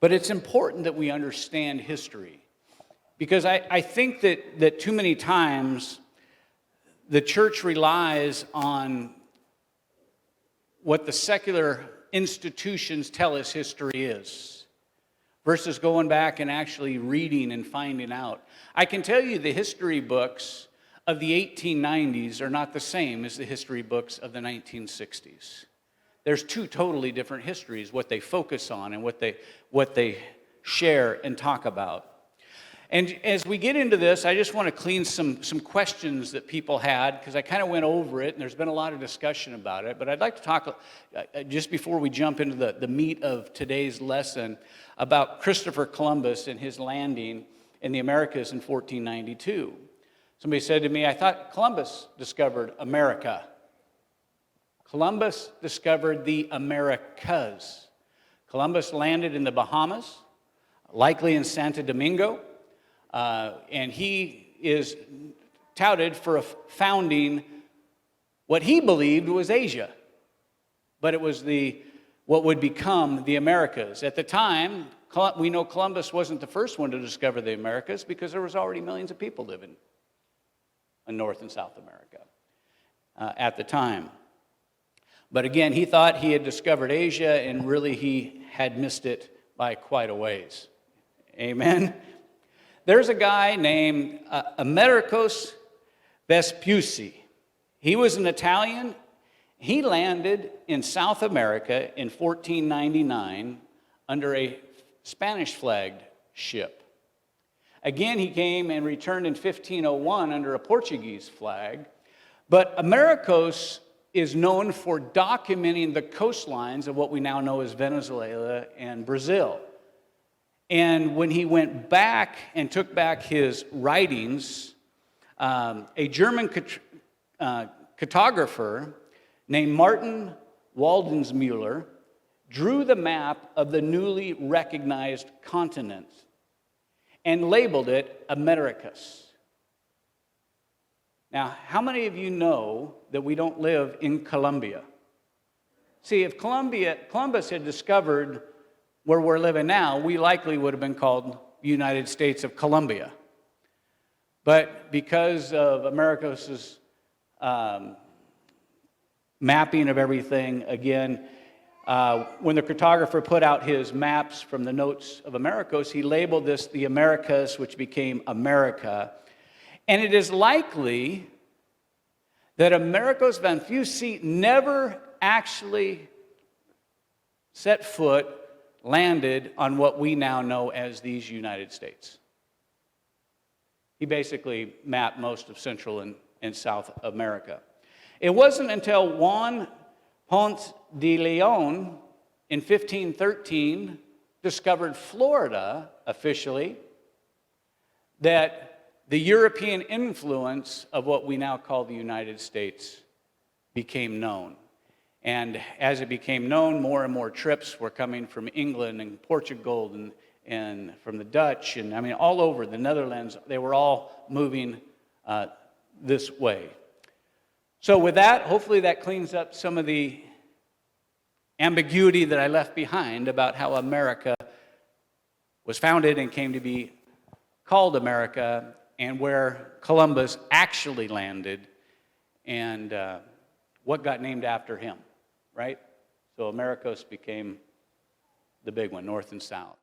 But it's important that we understand history, because I think that too many times the church relies on what the secular institutions tell us history is, versus going back and actually reading and finding out. I can tell you the history books of the 1890s are not the same as the history books of the 1960s. There's two totally different histories, what they focus on and what they share and talk about. And as we get into this, I just want to clean some questions that people had, because I kind of went over it, and there's been a lot of discussion about it. But I'd like to talk, just before we jump into the meat of today's lesson, about Christopher Columbus and his landing in the Americas in 1492. Somebody said to me, I thought Columbus discovered America. Columbus discovered the Americas. Columbus landed in the Bahamas, likely in Santo Domingo. And he is touted for founding what he believed was Asia, but it was what would become the Americas. At the time, we know Columbus wasn't the first one to discover the Americas, because there was already millions of people living in North and South America at the time. But again, he thought he had discovered Asia, and really he had missed it by quite a ways. Amen? There's a guy named Americus Vespucci. He was an Italian. He landed in South America in 1499 under a Spanish-flagged ship. Again, he came and returned in 1501 under a Portuguese flag. But Americus is known for documenting the coastlines of what we now know as Venezuela and Brazil. And when he went back and took back his writings, a German cartographer named Martin Waldensmuller drew the map of the newly recognized continent and labeled it Americas. Now, how many of you know that we don't live in Colombia? See, if Columbus had discovered where we're living now, we likely would have been called United States of Colombia. But because of Americus's mapping of everything, again, when the cartographer put out his maps from the notes of Americus, he labeled this the Americas, which became America. And it is likely that Americus Vespucci never actually set foot, landed on what we now know as these United States. He basically mapped most of Central and South America. It wasn't until Juan Ponce de Leon in 1513 discovered Florida officially that the European influence of what we now call the United States became known. And as it became known, more and more trips were coming from England and Portugal and from the Dutch, and I mean all over the Netherlands. They were all moving this way. So with that, hopefully that cleans up some of the ambiguity that I left behind about how America was founded and came to be called America, and where Columbus actually landed, and what got named after him, right? So Americas became the big one, North and South.